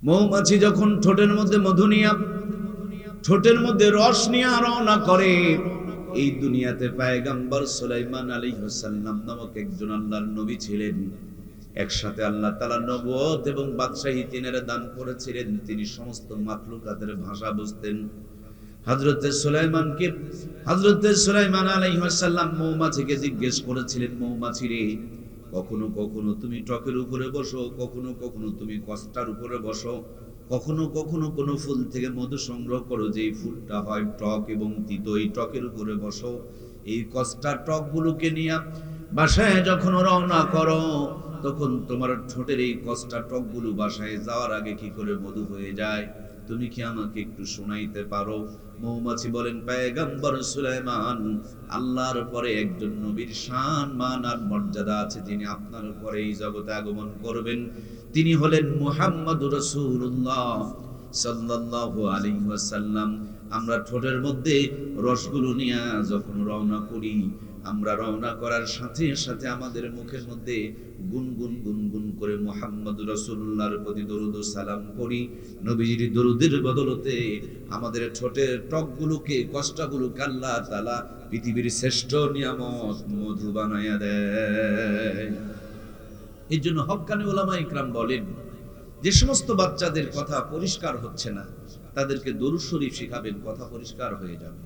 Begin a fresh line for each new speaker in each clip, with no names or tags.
মৌমাছি যখন ঠোঁটের মধ্যে মধু নিয়ে, ঠোঁটের মধ্যে রস নিয়ে রওনা করে, এই দুনিয়াতে পয়গম্বর সুলাইমান আলাইহিস সালাম নামক একজন আল্লাহর নবী ছিলেন। একসাথে আল্লাহ তাআলা নবুয়ত এবং বাদশাহী তিনের দান করেছিলেন। তিনি সমস্ত মাখলুকাতের ভাষা বুঝতেন। হযরতে সুলাইমান আলাইহিস সালাম মৌমাছিকে জিজ্ঞেস করেছিলেন, মৌমাছি রে, কখনো কখনো তুমি টকের উপরে বসো, কখনো কখনো তুমি কষ্টার উপরে বসো, কখনো কখনো কোনো ফুল থেকে মধু সংগ্রহ করো, যেই ফুলটা হয় টক এবং তিতো, এই টকের উপরে বসো। এই কষ্টার টকগুলোকে নিয়ে বাসায় যখন রওনা করো, তখন তোমার ঠোঁটের এই কষ্টার টকগুলো বাসায় যাওয়ার আগে কি করে মধু হয়ে যায়, তুমি কি আমাকে একটু শোনাইতে পারো? মৌমাছি বলেন, পয়গম্বর সুলাইমান, আল্লাহর পরে একজন নবীর শান মান আর মর্যাদা আছে, যিনি আপনার পরে এই জগতে আগমন করবেন। তিনি হলেন মুহাম্মদুর রাসূলুল্লাহ সাল্লাল্লাহু আলাইহি ওয়াসাল্লাম। আমরা ঠোঁটের মধ্যে রসগুলো নিয়ে যখন রওনা করি, আমরা রওনা করার সাথে সাথে আমাদের মুখের মধ্যে গুনগুন গুনগুন করে মুহাম্মদুর রাসূলুল্লাহর প্রতি দরুদ ও সালাম করি। নবীজির দরুদের বদলতে আমাদের ঠোঁটের টকগুলোকে, কষ্টগুলোকে আল্লাহ তাআলা পৃথিবীর শ্রেষ্ঠ নিয়ামত মধু বানায়া দেয়। এই জন্য হক্কানি উলামায়ে ইকরাম বলেন, যে সমস্ত বাচ্চাদের কথা পরিষ্কার হচ্ছে না, তাদেরকে দরুদ শরীফ শিখাবেন, কথা পরিষ্কার হয়ে যাবে।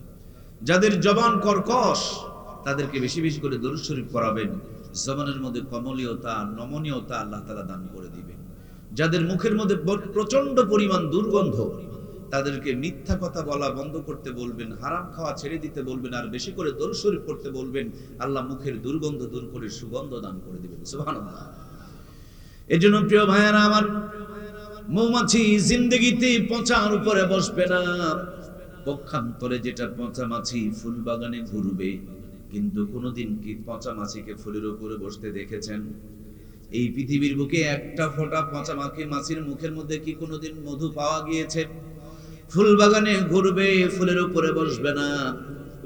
যাদের জবান কর্কশ, তাদেরকে বেশি বেশি করে দরুদ শরীফ পড়াবেন, জবানের মধ্যে কমলীয়তা, নমনীয়তা আল্লাহ তাআলা দান করে দিবেন। যাদের মুখের মধ্যে প্রচন্ড পরিমাণ দুর্গন্ধ, তাদেরকে মিথ্যা কথা বলা বন্ধ করতে বলবেন, হারাম খাওয়া ছেড়ে দিতে বলবেন, আর বেশি করে দরুদ শরীফ পড়তে বলবেন। আল্লাহ মুখের দুর্গন্ধ দূর করে সুগন্ধ দান করে দিবেন। সুবহানাল্লাহ। এজন্য প্রিয় ভাইয়েরা আমার, মৌমাছি জিন্দেগিতে পচার উপরে বসবে না। পক্ষান্তরে যেটা পচা মাছি ফুল বাগানে ঘুরবে, কিন্তু কোনোদিন কি পচা মাছিকে ফুলের উপরে বসতে দেখেছেন? এই পৃথিবীর বুকে একটা ফোঁটা পচা মাছির মুখের মধ্যে কি কোনোদিন মধু পাওয়া গিয়েছে? ফুল বাগানে ঘুরবে, ফুলের উপরে বসবে না।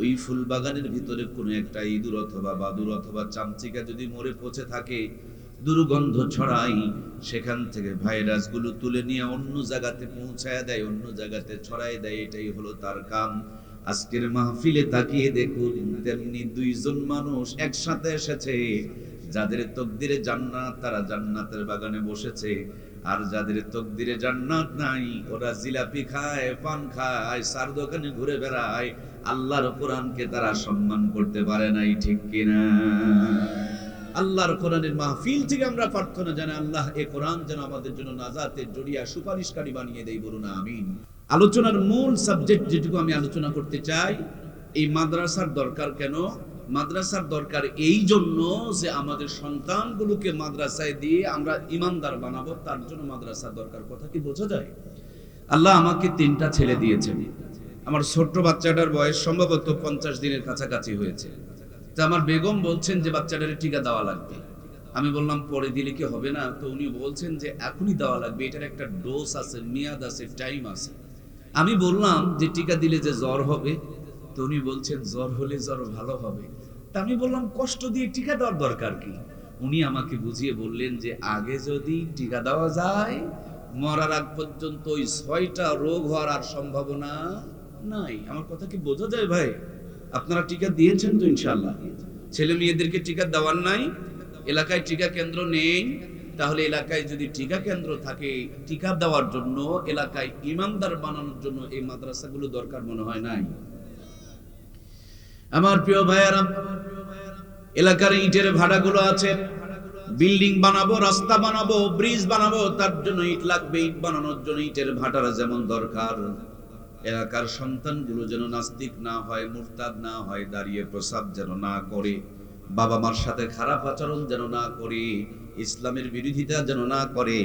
ওই ফুল বাগানের ভিতরে কোনো একটা ইঁদুর অথবা বাদুড় অথবা চামচিকা যদি মরে পচে থাকে, দুর্গন্ধ ছড়াই, সেখান থেকে ভাইরাস গুলো তুলে নিয়ে অন্য জায়গাতে পৌঁছায় দেয়, অন্য জায়গাতে ছড়ায় দেয়। এটাই হলো তার কাম। আজকের মাহফিলে তাকিয়ে দেখুন, তেমনি দুইজন মানুষ একসাথে এসেছে, যাদের তকদিরে জান্নাত, তারা জান্নাতের বাগানে বসেছে। আর যাদের তকদিরে জান্নাত নাই, ওরা জিলাপি খায়, পান খায়, সার দোকানে ঘুরে বেড়ায়, আল্লাহর কোরআনকে তারা সম্মান করতে পারে নাই। ঠিক কিনা? আল্লাহর কোরআনের মাহফিল থেকে আমরা প্রার্থনা জানাই, আল্লাহ এই কোরআন যেন আমাদের জন্য নাজাতের জড়িয়া সুপারিশকারী বানিয়ে দেয়। বলুন আমিন। আলোচনার মূল সাবজেক্ট যেটুকু আমি আলোচনা করতে চাই, এই মাদ্রাসার দরকার কেন? মাদ্রাসার দরকার এই জন্য যে আমাদের সন্তানগুলোকে মাদ্রাসায় দিয়ে আমরা ইমানদার বানাবো, তার জন্য মাদ্রাসার দরকার। কথা কি বোঝা যায়? আল্লাহ আমাকে 3টা ছেলে দিয়েছেন। আমার ছোট্ট বাচ্চাটার বয়স সম্ভবত 50 দিনের কাছাকাছি হয়েছে। আমার বেগম বলছেন যে বাচ্চাটারে টিকা দেওয়া লাগবে। আমি বললাম পরে দিলে কি হবে না? তো উনি বলছেন যে এখনই দেওয়া লাগবে, এটার একটা ডোজ আছে, মেয়াদ আছে, টাইম আছে। আমি বললাম যে টিকা দিলে যে জ্বর হবে? তো উনি বলছেন জ্বর হলে জ্বর ভালো হবে। তা আমি বললাম কষ্ট দিয়ে টিকা দেওয়ার দরকার কি? উনি আমাকে বুঝিয়ে বললেন যে আগে যদি টিকা দেওয়া যায়, মরার আগ পর্যন্ত ওই 6টা রোগ হওয়ার আর সম্ভাবনা নাই। আমার কথা কি বোঝা যায় ভাই? আপনারা টিকা দিয়েছেন তো ইনশাআল্লাহ? ছেলে মেয়েদেরকে টিকা দেওয়ার নাই? এলাকায় টিকা কেন্দ্র নেই? তাহলে এলাকায় যদি টিকা কেন্দ্র থাকে, টিকা দেওয়ার জন্য, এলাকায় ইমানদার বানানোর জন্য এই মাদ্রাসাগুলো দরকার মনে হয় নাই? আমার প্রিয় ভাইয়েরা, এলাকার ইটের ভাড়াগুলো আছে, বিল্ডিং বানাবো, রাস্তা বানাবো, ব্রিজ বানাবো, তার জন্য ইট লাগবে। ইট বানানোর জন্য ইটের ভাটারা যেমন দরকার, এলাকার সন্তানগুলো যেন নাস্তিক না হয়, মুরতাদ না হয়, দাঁড়িয়ে প্রসাব যেন না করে, বাবা মার সাথে খারাপ আচরণ যেন না করে, ইসলামের বিরোধিতা যেন না করে।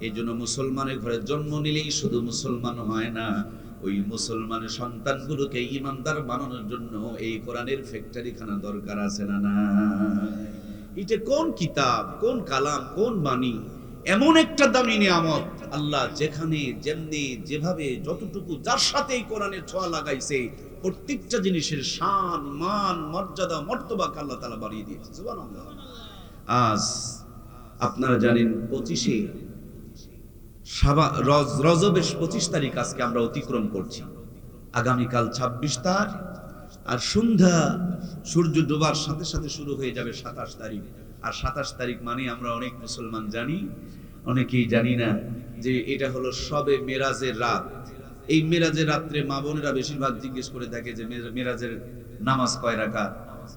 এই জন্য মুসলমানের ঘরে জন্ম নিলেই শুধু মুসলমান হয় না, ওই মুসলমানের সন্তানগুলোকে ইমানদার বানানোর জন্য এই কোরআনের ফ্যাক্টরিখানা দরকার আছে না? না, এটা কোন কিতাব, কোন কালাম, কোন বাণী, এমন একটা দামি নিয়ামত আল্লাহ যেখানে যেমনি যেভাবে যতটুকু যার সাথে এই কোরআনের ছোঁয়া লাগাইছে, প্রত্যেকটা জিনিসের শান, মান, মর্যাদা, মর্তবাকে আল্লাহ তাআলা বাড়িয়ে দিয়েছে। সুবহানাল্লাহ। আজ আপনারা জানেন রজবের 25 তারিখ আজকে আমরা অতিক্রম করছি, আগামীকাল 26 তারিখ, আর সন্ধ্যা সূর্য ডোবার সাথে সাথে শুরু হয়ে যাবে 27 তারিখ। আর 27 তারিখ মানে আমরা অনেক মুসলমান জানি, অনেকেই জানি না যে এটা হলো শবে মেরাজের রাত। এই মেরাজের রাত্রে মা বোনেরা বেশিরভাগ জিজ্ঞেস করে থাকে যে মেরাজের নামাজ কয় রাকাত,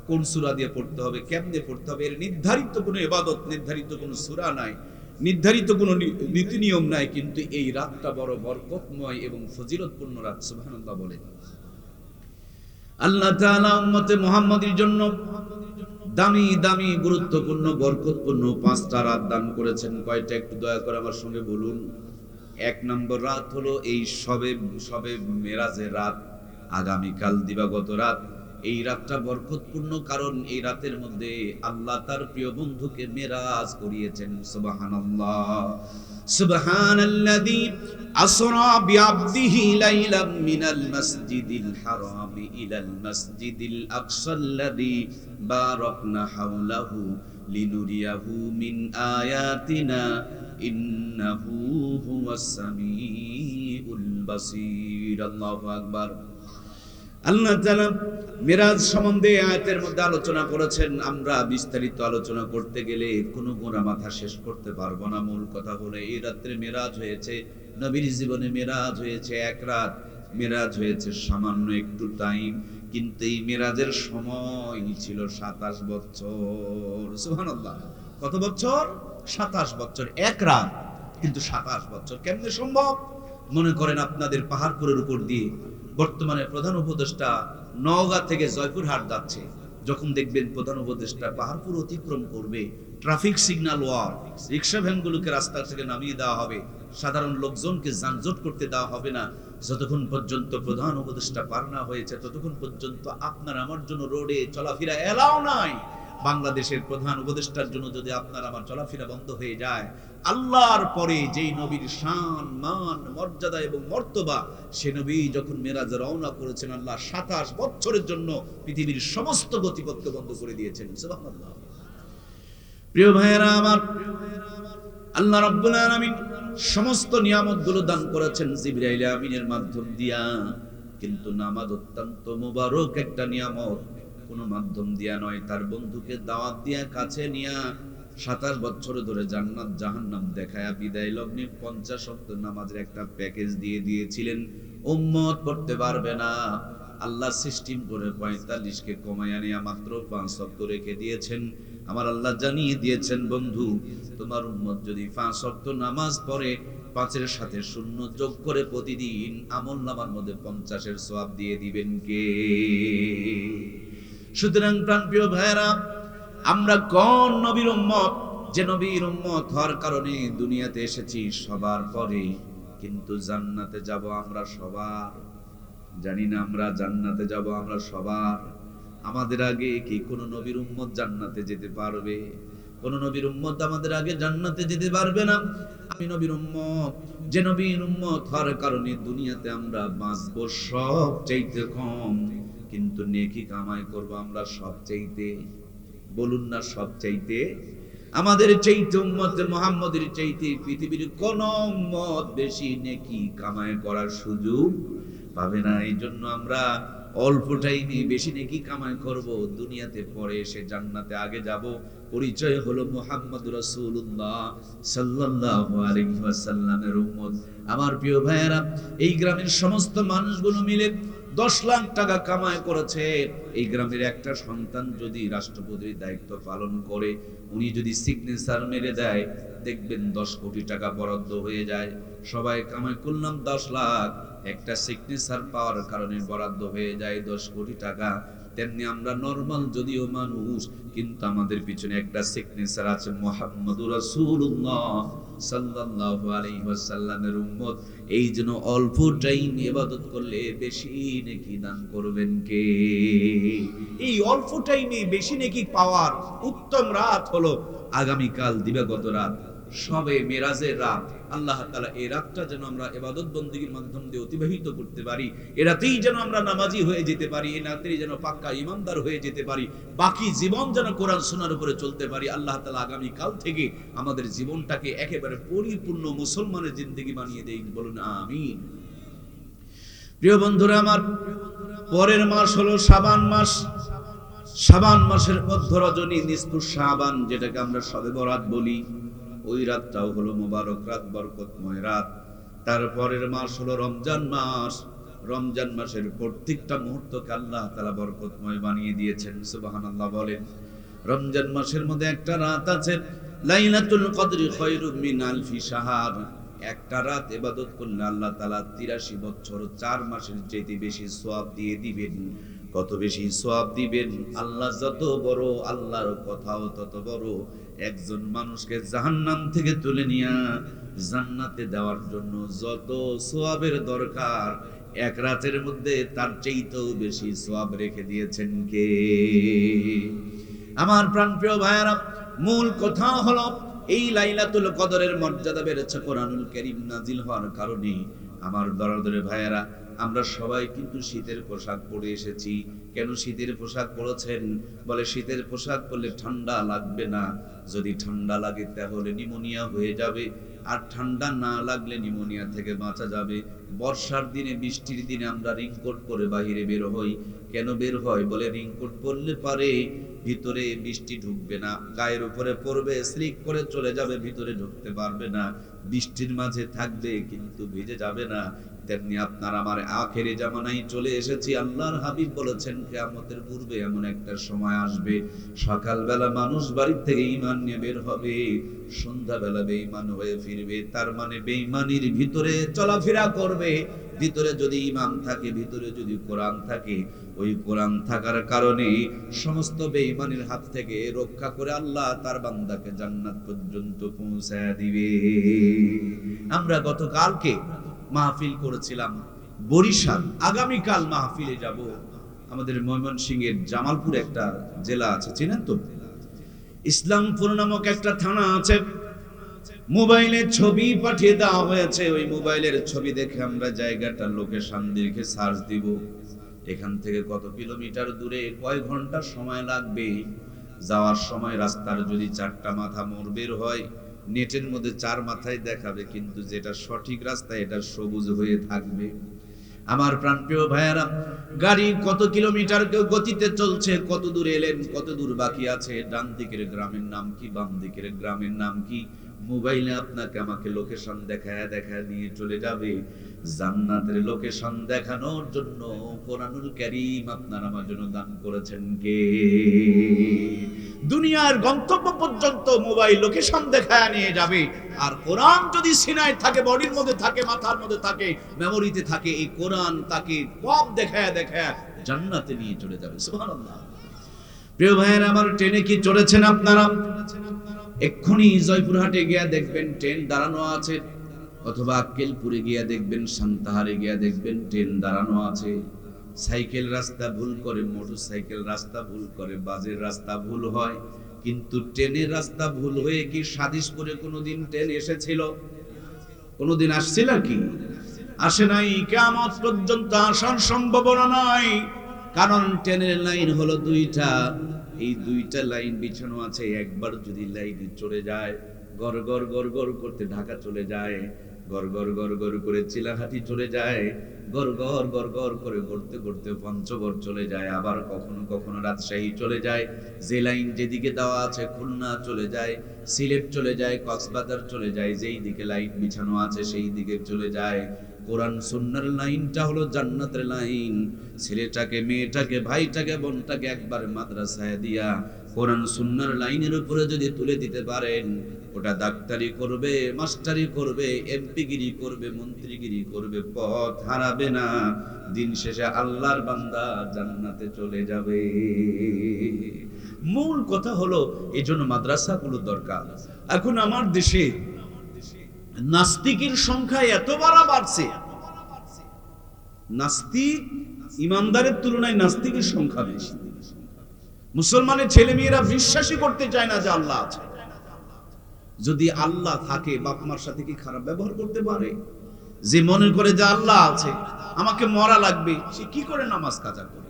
কোন সূরা দিয়ে পড়তে হবে, কেমনে পড়তে হবে। এর নির্ধারিত কোনো ইবাদত, নির্ধারিত কোনো সূরা নাই, নির্ধারিত কোনো নীতি নিয়ম নাই, কিন্তু এই রাতটা বড় বরকতময় এবং ফজিলতপূর্ণ রাত। সুবহানাল্লাহ বলেন। আল্লাহ তাআলা উম্মতে মুহাম্মাদীর জন্য দামি দামি গুরুত্বপূর্ণ বরকতপূর্ণ 5টা রাত দান করেছেন। কয়টা একটু দয়া করে আমার সঙ্গে বলুন। 1 নম্বর রাত হলো এই সবে মেরাজের রাত, আগামীকাল দিবাগত রাত। এই রাতটা বরকতপূর্ণ, কারণ এই রাতের মধ্যে আল্লাহ তার প্রিয় বন্ধুকে মেরাজ করিয়েছেন। সুবহানাল্লাহ, সুবহানাল্লাযী আসরা বিআবদিহি লাইলাম মিনাল মাসজিদিল হারাম ইলাল মাসজিদিল আকসাল্লাযী বারাকনা হাওলাহু লিনুরিয়াহু মিন আয়াতিনা ইন্নাহু হুয়াস সামিউল বাসীর। আল্লাহু আকবার। আল্লাহ তাআলা মিরাজ সম্বন্ধে আয়াতের মধ্যে আলোচনা করেছেন। আমরা বিস্তারিত আলোচনা করতে গেলে কোনো গোনা মাথা শেষ করতে পারবো না। মূল কথা হলো এই রাত্রে মিরাজ হয়েছে, নবীর জীবনে মিরাজ হয়েছে 1 রাত, মিরাজ হয়েছে সামান্য একটু টাইম, কিন্তু এই মিরাজের সময় ছিল 27 বছর। সুবহানাল্লাহ। কত বছর? 27 বছর। 1 রাত কিন্তু 27 বছর। কেমনে সম্ভব? মনে করেন আপনাদের পাহাড়পুরের উপর দিয়ে বর্তমানে প্রধান উপদেষ্টা নওগাঁ থেকে জয়পুরহাট যাচ্ছে, যখন দেখবেন প্রধান উপদেষ্টা পাহাড়পুর অতিক্রম করবে, ট্রাফিক সিগন্যাল ওয়ার, রিক্সা ভ্যানগুলোকে রাস্তা থেকে নামিয়ে দেওয়া হবে, সাধারণ লোকজনকে যানজট করতে দেওয়া হবে না। যতক্ষণ পর্যন্ত প্রধান উপদেষ্টা পার না হয়েছে ততক্ষণ পর্যন্ত আপনার আমার জন্য রোডে চলাফেরা এলাও নাই। বাংলাদেশের প্রধান উপদেষ্টার জন্য যদি আপনার আমার চলাফেরা বন্ধ হয়ে যায়, আল্লাহর পরে যেই নবীর শান, মান, মর্যাদা এবং মর্তবা, সে নবী যখন মেরাজে রওনা করেছেন, আল্লাহ 27 বছরের জন্য পৃথিবীর সমস্ত গতিপথ বন্ধ করে দিয়েছেন। সুবহানাল্লাহ। প্রিয় ভাইয়েরা আমার, আল্লাহ রাব্বুল আলামিন সমস্ত নিয়ামতগুলো দান করেছেন জিবরাইল আমিনের মাধ্যম দিয়া, কিন্তু নামাজ অত্যন্ত মুবারক একটা নিয়ামত। কোনো মাধ্যম দিয়া নয়, তার বন্ধুকে দাওয়াত দিয়া কাছে নিয়া 27 বছর ধরে জান্নাত জাহান্নাম দেখায়া বিদায় লগ্নে 50 ওয়াক্ত নামাজের একটা প্যাকেজ দিয়ে দিয়েছিলেন। উম্মত পড়তে পারবে না, আল্লাহ সিস্টেম করে 45কে কমায়া নিয়ে মাত্র 5 ওয়াক্ত রেখে দিয়েছেন। আমার আল্লাহ জানিয়ে দিয়েছেন, বন্ধু তোমার উম্মত যদি 5 ওয়াক্ত নামাজ পড়ে, 5-এর সাথে 0 যোগ করে প্রতিদিন আমলনামার মধ্যে 50-এর সওয়াব দিয়ে দিবেন কে? সুতরাং প্রাণপ্রিয় ভাইরা, আমরা কোন নবীর উম্মত, যে নবীর উম্মত হওয়ার কারণে দুনিয়াতে এসেছি সবার পরে, কিন্তু জান্নাতে যাব আমরা সবার। জানি না আমরা জান্নাতে যাব আমরা সবার। আমাদের আগে কি কোন নবীর উম্মত জান্নাতে যেতে পারবে? কোন নবীর উম্মত আমাদের আগে জান্নাতে যেতে পারবে না। আমি নবীর উম্মত, যে নবীর উম্মত হওয়ার কারণে দুনিয়াতে আমরা বাঁচবো সব চাইতে কম, কিন্তু নেকি কামাই করব আমরা সব চাইতে। বলুন না, সব চাইতে। আমাদের চাইতে, উম্মতে মুহাম্মদের চাইতে পৃথিবীর কোন উম্মত বেশি নেকি কামাই করার সুযোগ পাবে না। এই জন্য আমরা অল্প টাইমে বেশি নেকি কামাই করব, দুনিয়াতে পরে এসে জান্নাতে আগে যাব। পরিচয় হলো মুহাম্মদুর রাসূলুল্লাহ সাল্লাল্লাহু আলাইহি ওয়াসাল্লামের উম্মত। আমার প্রিয় ভাইয়েরা, এই গ্রামের সমস্ত মানুষগুলো মিলে 10 লাখ টাকা কামাই করেছে। এই গ্রামের একটা সন্তান যদি রাষ্ট্রপতির দায়িত্ব পালন করে, উনি যদি সিগনেচার মেরে দেয়, দেখবেন 10 কোটি টাকা বরাদ্দ হয়ে যায়। সবাই কামাই করলাম 10 লাখ, একটা সিগনেচার পাওয়ার কারণে বরাদ্দ হয়ে যায় 10 কোটি টাকা। তেমনি আমরা নরমাল যদিও মানুষ, কিন্তু আমাদের পিছনে একটা সিগনেচার আছে, মুহাম্মদুর রাসূলুল্লাহ সাল্লাল্লাহু আলাইহি ওয়াসাল্লামের উম্মত। এই জন্য অল্প টাইম ইবাদত করলে বেশি নেকি দান করবেন কে? এই অল্প টাইমে বেশি নেকি পাওয়ার উত্তম রাত হলো আগামীকাল দিবাগত রাত, সবে মেরাজের রাত, আল্লাহ তাআলা এই রাতটা যেন আমরা ইবাদত বন্দেগীর মাধ্যম দিয়ে অতিবাহিত করতে পারি, এ রাতেই যেন আমরা নামাজি হয়ে যেতে পারি, এই রাতেই যেন পাক্কা ইমানদার হয়ে যেতে পারি, বাকি জীবন যেন কোরআন সুন্নাহর উপরে চলতে পারি। আল্লাহ তাআলা আগামী কাল থেকে আমাদের জীবনটাকে একেবারে পরিপূর্ণ মুসলমানের জিন্দেগি বানিয়ে দেই, বলুন আমিন। প্রিয় বন্ধুরা আমার, পরের মাস হলো শাবান মাস। শাবান মাসের মধ্য রজনী নিসফুস শাবান, যেটাকে আমরা শবে বরাত বলি, ওই রাতটাও হলো মোবারক রাত, বরকতময় রাত। তারপরের মাস হলো রমজান মাস। রমজান মাসের প্রত্যেকটা মুহূর্তকে আল্লাহ তাআলা বরকতময় বানিয়ে দিয়েছেন, সুবহানাল্লাহ বলেন। রমজান মাসের মধ্যে একটা রাত আছে লাইলাতুল কদরি খায়রুম মিন আলফি শাহর। একটা রাত ইবাদত করলে আল্লাহ তাআলা ৮৩ বছর ৪ মাসের চাইতে বেশি সওয়াব দিয়ে দিবেন। কত বেশি সওয়াব দিবেন! আল্লাহ যত বড়, আল্লাহর কথাও তত বড়। একজন মানুষকে জাহান্নাম থেকে তুলে নিয়ে জান্নাতে দেওয়ার জন্য যত সওয়াবের দরকার, এক রাতের মধ্যে তার চাইতেও বেশি সওয়াব রেখে দিয়েছেন কে? আমার প্রাণপ্রিয় ভাইয়েরা, মূল কথা হলো এই লাইলাতুল কদরের মর্যাদা বেড়েছে কোরআনুল কারীম নাজিল হওয়ার কারণে। আমার দরদের ভাইয়েরা, আমরা সবাই কিন্তু শীতের পোশাক পরে এসেছি। কেন শীতের পোশাক পরেছেন? বলে শীতের পোশাক পরলে ঠান্ডা লাগবে না, যদি ঠান্ডা লাগে তাহলে নিউমোনিয়া হয়ে যাবে, আর ঠান্ডা না লাগলে নিউমোনিয়া থেকে বাঁচা যাবে। বর্ষার দিনে, বৃষ্টির দিনে আমরা রেইনকোট পরে বাইরে বের হই। কেন বের হয়? বলে রেইনকোট পরলে পারে ভিতরে বৃষ্টি ঢুকবে না, গায়ের উপরে পড়বে, স্লিপ করে চলে যাবে, ভিতরে ঢুকতে পারবে না, বৃষ্টির মাঝে থাকবে কিন্তু ভিজে যাবে না। তেমনি আপনার আমার আখেরি জামানায় চলে এসেছি। আল্লাহর হাবিব বলেছেন কিয়ামতের পূর্বে এমন একটা সময় আসবে, সকালবেলা মানুষ বাড়ি থেকে ঈমান নিয়ে বের হবে, সন্ধ্যাবেলা বেঈমান হয়ে ফিরবে। তার মানে বেঈমানির ভিতরে চলাফেরা করবে। ভিতরে যদি ঈমান থাকে, ভিতরে যদি কোরআন থাকে, ওই কোরআন থাকার কারণে সমস্ত বেঈমানের হাত থেকে রক্ষা করে আল্লাহ তার বান্দাকে জান্নাত পর্যন্ত পৌঁছায় দিবে। আমরা গতকালকে মাহফিল করেছিলাম বরিশাল, আগামীকাল মাহফিলে যাব আমাদের ময়মনসিংহের জামালপুর একটা জেলা আছে, চেনেন তো? ইসলামপুর নামক একটা থানা আছে। মোবাইলে ছবি পাঠিয়ে দেওয়া হয়েছে, ওই মোবাইলের ছবি দেখে আমরা জায়গাটা লোকেশন দেখে সার্চ দিব। এখান থেকে কত কিলোমিটার দূরে, কয় ঘন্টা সময় লাগবে। যাওয়ার সময় রাস্তার যদি 4টা মাথা মোড় বের হয়, নেটের মধ্যে 4 মাথায় দেখাবে, কিন্তু যেটা সঠিক রাস্তা এটা সবুজ হয়ে থাকবে। আমার প্রাণপ্রিয় ভাইয়েরা, গাড়ি কত কিলোমিটার গতিতে চলছে, কত দূর এলেন, কত দূর বাকি আছে, ডান দিকের গ্রামের নাম কি, বাম দিকের গ্রামের নাম কি, মোবাইলে আপনাকে আমাকে লোকেশন দেখায় নিয়ে চলে যাবে। জান্নাতের লোকেশন দেখানোর জন্য কোরআনুল কারীম আপনার আমার জন্য দান করেছেন কে? দুনিয়ার গন্তব্য পর্যন্ত মোবাইল লোকেশন দেখায় নিয়ে যাবে। আর কোরআন যদি সিনায় থাকে, বডির মধ্যে থাকে, মাথার মধ্যে থাকে, মেমোরিতে থাকে, এই কোরআন তাকে পথ দেখায় জান্নাতে নিয়ে চলে যাবে। সুবহানাল্লাহ। প্রিয় ভাইয়েরা আমার, ট্রেনে কি চড়েছেন আপনারা? এক্ষুনি জয়পুরহাটে গিয়া দেখবেন ট্রেন দাঁড়ানো আছে, অথবা আক্কেলপুরে গিয়া দেখবেন, সান্তাহারে গিয়া দেখবেন ট্রেন দাঁড়ানো আছে। সাইকেল রাস্তা ভুল করে, মোটরসাইকেল রাস্তা ভুল করে, বাসের রাস্তা ভুল হয়, কিন্তু ট্রেনের রাস্তা ভুল হয়ে কি সাদিসপুরে কোনোদিন ট্রেন এসেছিল? কোনোদিন আসছিল কি? আসে নাই। কিয়ামত পর্যন্ত আসার সম্ভাবনা নাই, কারণ ট্রেনের লাইন হলো 2টা। এই 2টা লাইন বিছানো আছে। একবার যদি লাইনে চড়ে যায়, গড় গড় গড় গড় করতে ঢাকা চলে যায়, গড় গড় গড় গড় করে চিলাহাটি চলে যায়, গড় গড় গড় গড় করে ঘুরতে ঘুরতে পঞ্চগড় চলে যায়, আবার কখনো কখনো রাজশাহী চলে যায়। যে লাইন যেদিকে দেওয়া আছে, খুলনা চলে যায়, সিলেট চলে যায়, কক্সবাজার চলে যায়, যেই দিকে লাইন বিছানো আছে সেই দিকে চলে যায়। কোরআন সুন্নাহর লাইনটা হলো জান্নাতের লাইন। ছেলেটাকে, মেয়েটাকে, ভাইটাকে, বোনটাকে একবার মাদ্রাসায় দিয়া কোরআন সুন্নাহর লাইনের উপরে যদি তুলে দিতে পারেন, ওটা ডাক্তারি করবে, মাস্টারি করবে, এমপিগিরি করবে, মন্ত্রীগিরি করবে, পথ হারাবে না। দিন শেষে আল্লাহর বান্দা জান্নাতে চলে যাবে। মূল কথা হলো, এই জন্য মাদ্রাসাগুলো দরকার। এখন আমার দেশে নাস্তিকের সংখ্যা এত বাড়ছে, নাস্তিক ইমানদারের তুলনায় নাস্তিকের সংখ্যা বেশি। মুসলমানের ছেলে মেয়েরা বিশ্বাসই করতে চায় না যে আল্লাহ আছে। যদি আল্লাহ থাকে বাপ মার সাথে কি খারাপ ব্যবহার করতে পারে? যে মনে করে যে আল্লাহ আছে, আমাকে মরা লাগবে, সে কি করে নামাজ কাজা করে?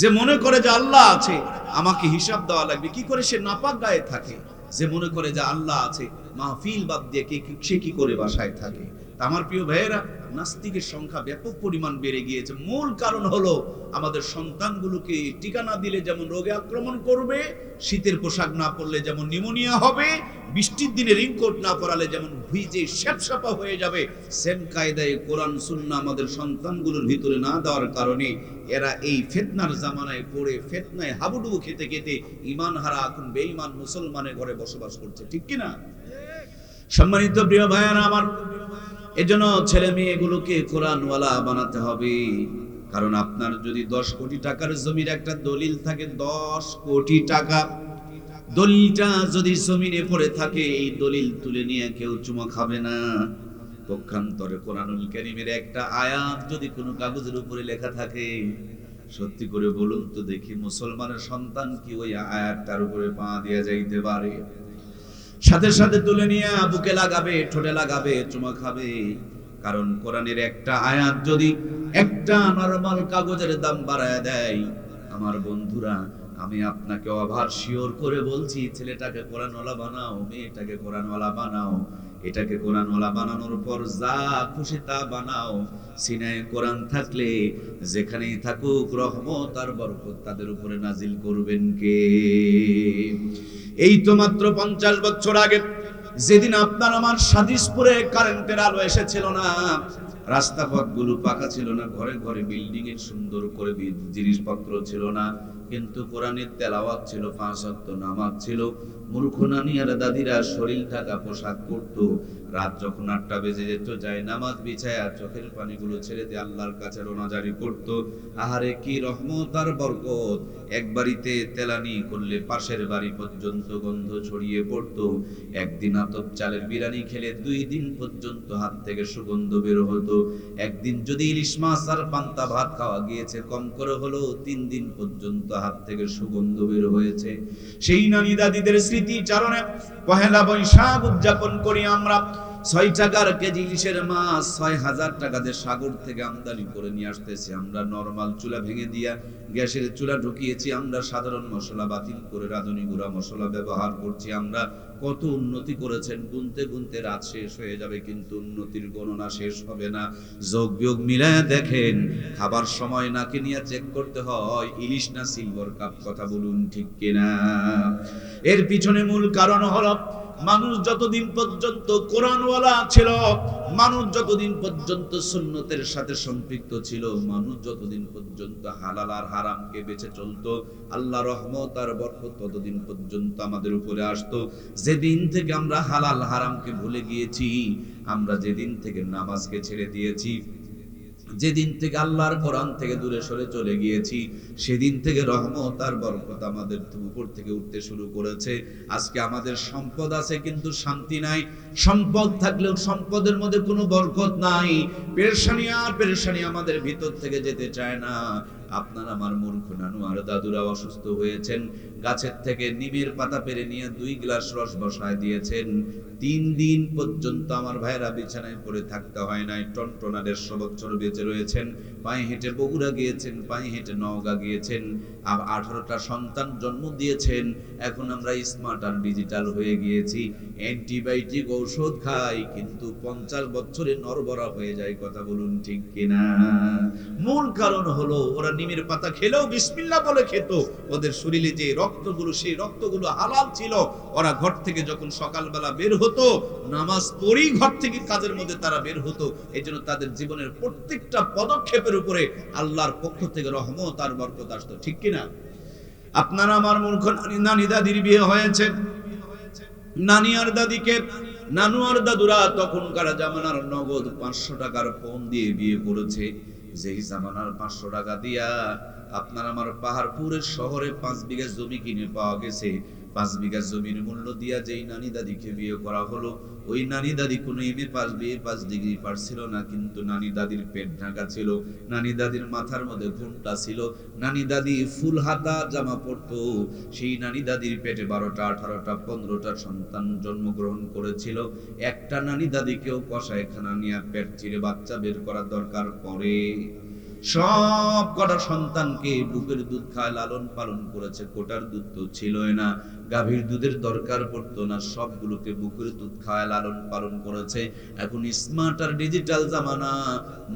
যে মনে করে যে আল্লাহ আছে, আমাকে হিসাব দেওয়া লাগবে, কি করে সে নাপাক গায়ে থাকে? যে মনে করে যে আল্লাহ আছে, মাহফিল বাদ দিয়ে সে কি করে বাসায় থাকে? আমার প্রিয় ভাইয়েরা, নাস্তিকের সংখ্যা ব্যাপক পরিমাণ বেড়ে গিয়েছে। মূল কারণ হলো আমাদের সন্তানগুলোকে টিকা না দিলে যেমন রোগে আক্রমণ করবে, শীতের পোশাক না পরলে যেমন নিউমোনিয়া হবে, বৃষ্টির দিনে রিংকোট না পরালে যেমন ভিজে স্যাপসাপা হয়ে যাবে, সেম কায়দায় কোরআন সুন্নাহ আমাদের সন্তানগুলোর ভিতরে না দেওয়ার কারণে এরা এই ফিতনার জামানায় পড়ে ফিতনায় হাবুডুবু খেতে খেতে ঈমান হারা এখন বেঈমান মুসলমানের ঘরে বসবাস করছে, ঠিক কি না? সম্মানিত প্রিয় ভাইয়েরা আমার, এজন্য ছেলে মেয়েগুলোকে কোরআনওয়ালা বানাতে হবে। কারণ আপনার যদি 10 কোটি টাকার জমির একটা দলিল থাকে, 10 কোটি টাকা, দলিলটা যদি জমিনে পড়ে থাকে, এই দলিল তুলে নিয়ে কেউ চুমা খাবে না। পক্ষান্তরে কোরআনুল কারীমের একটা আয়াত যদি কোনো কাগজের উপরে লেখা থাকে, সত্যি করে বলুন তো দেখি, মুসলমানের সন্তান কি ওই আয়াতটার উপরে পা দিয়ে যাইতে পারে? সাথে সাথে তুলে নিয়ে বুকে লাগাবে, ঠোঁটে লাগাবে, চুমা খাবে। কারণ কোরআনের একটা আয়াত যদি একটা নরমাল কাগজের দাম বাড়ায় দেয়, আমার বন্ধুরা, আমি আপনাকে ওভার শিওর করে বলছি, ছেলেটাকে কোরআনওয়ালা বানাও, মেয়েটাকে কোরআনওয়ালা বানাও। এটাকে কোরআনওয়ালা বানানোর পর যা খুশি তা বানাও, সিনায় কোরআন থাকলে যেখানেই থাকুক রহমত আর বরকত তাদের উপরে নাজিল করবেন কে? এই তো মাত্র 50 বছর আগে, যেদিন আপনার আমার সাদিসপুরে কারেন্টের আলো এসেছিল না, রাস্তাপথগুলো পাকা ছিল না, ঘরে ঘরে বিল্ডিং এর সুন্দর করে জিনিসপত্র ছিল না, কিন্তু কোরআনের তেলাওয়াত ছিল, 5 ওয়াক্ত নামাজ ছিল। মূর্খ নানি আর দাদিরা শরীর ঢাকা পোশাক পরতো, রাত যখন 8টা বেজে যেত, যায় নামাজ বিছায়া চোখের পানিগুলো ছেড়ে দিয়ে আল্লাহর কাছে রোনাজারি করতো। আহারে কি রহমত আর বরকত! এক বাড়িতে তেলানি করলে পাশের বাড়ি পর্যন্ত গন্ধ ছড়িয়ে পড়তো। একদিন আতপ চালের বিরিয়ানি খেলে 2 দিন পর্যন্ত হাত থেকে সুগন্ধ বের হতো। একদিন যদি ইলিশ মাছ আর পান্তা ভাত খাওয়া গিয়েছে, কম করে হলো 3 দিন পর্যন্ত হাত থেকে সুগন্ধ বের হয়েছে। সেই নানি দাদিদের স্মৃতি চারণে পহেলা বৈশাখ উদযাপন করি আমরা। 6 টাকার কেজি ইলিশের মাছ 6000 টাকা দিয়ে সাগর থেকে আমদানি করে নিয়ে আসতেছি আমরা। নরমাল চুলা ভেঙে দিয়া গ্যাসের চুলা ঢুকিয়েছি আমরা। সাধারণ মশলা বাতিল করে রাঁধুনি গুঁড়া মশলা ব্যবহার করছি আমরা। কত উন্নতি করেছেন, গুনতে গুনতে রাত শেষ হয়ে যাবে, কিন্তু উন্নতির গণনা শেষ হবে না। যোগ বিয়োগ মিলায় দেখেন, খাবার সময় নাকি নিয়ে চেক করতে হয় ইলিশ না সিলভার কাপ। কথা বলুন ঠিক কিনা? এর পিছনে মূল কারণ হলো, মানুষ যতদিন পর্যন্ত কোরআনওয়ালা ছিল, মানুষ যতদিন পর্যন্ত সুন্নতের সাথে সম্পৃক্ত ছিল, মানুষ যতদিন পর্যন্ত হালাল আর হারামকে বেঁচে চলতো, আল্লাহ রহমত আর বরকত ততদিন পর্যন্ত আমাদের উপরে আসতো। যেদিন থেকে আমরা হালাল হারামকে ভুলে গিয়েছি, আমরা যেদিন থেকে নামাজকে ছেড়ে দিয়েছি, যেদিন থেকে আল্লাহর কোরআন থেকে দূরে সরে চলে গিয়েছি, সেদিন থেকে রহমত আর বরকত আমাদের উপর থেকে উঠতে শুরু করেছে। আজকে আমাদের সম্পদ আছে কিন্তু শান্তি নাই। সম্পদ থাকলেও সম্পদের মধ্যে কোনো বরকত নাই। পেরেশানি আর পেরেশানি আমাদের ভিতর থেকে যেতে চায় না। আপনার আমার মূর্খ নানু আর দাদুরা অসুস্থ হয়েছেন, গাছের থেকে নিমের পাতা পেরে নিয়ে 2 গ্লাস রস বসায় দিয়েছেন। 3 দিন পর্যন্ত আমার ভাইরা বিছানায় পড়ে থাকতে হয় নাই। টনটনা 150 বছর বেঁচে রয়েছেন। পায়ে হেঁটে বগুড়া গিয়েছেন, পায়ে হেঁটে নওগাঁ গিয়েছেন, 18টা সন্তান জন্ম দিয়েছেন। এখন আমরা স্মার্ট আর ডিজিটাল হয়ে গিয়েছি। অ্যান্টিবায়োটিক ঔষধ খাই, কিন্তু 50 বছরে নরবরা হয়ে যায়। কথা বলুন ঠিক কিনা? মূল কারণ হলো, ওরা নিমের পাতা খেলেও বিসমিল্লাহ বলে খেত। ওদের শরীরে যে রক্তগুলো, সেই রক্তগুলো হালাল ছিল। ওরা ঘর থেকে যখন সকালবেলা বের হতো, নামাজ পড়েই ঘর থেকে কাজের মধ্যে তারা বের হতো। এই জন্য তাদের জীবনের প্রত্যেকটা পদক্ষেপের উপরে আল্লাহর পক্ষ থেকে রহমত আর বরকত আসতো। ঠিক কিনা? আপনার আমার মূর্খ নানি দাদির বিয়ে হয়েছে, নানি আর দাদিকে, নানু আর দাদুরা তখনকার জামানার নগদ 500 টাকার ফোন দিয়ে বিয়ে করেছে। যেই জামানার 500 টাকা দিয়া আপনার আমার পাহাড়পুরের শহরে 5 বিঘা জমি কিনে পাওয়া গেছে। 5 বিঘা জমির মূল্য দিয়া যেই নানি দাদিকে বিয়ে করা হলো, ওই নানি দাদি কোনো MA pass BA pass degree পারছিল না, কিন্তু নানি দাদির পেট ঢাকা ছিল, নানি দাদির মাথার মধ্যে ঘোমটা ছিল, নানি দাদি ফুল হাতা জামা পরতো। সেই নানি দাদির পেটে 12টা 18টা 15টা সন্তান জন্মগ্রহণ করেছিল। একটা নানি দাদিকেও কসাইখানা নিয়ে পেট চিরে বাচ্চা বের করার দরকার পড়ে। সব কটা সন্তানকে বুকের দুধ খায় লালন পালন করেছে। কোটার দুধ তো ছিলই না, গাভীর দুধের দরকার পড়তো না, সবগুলোকে বুকের দুধ খায় লালন পালন করেছে। এখন স্মার্ট আর ডিজিটাল জামানা,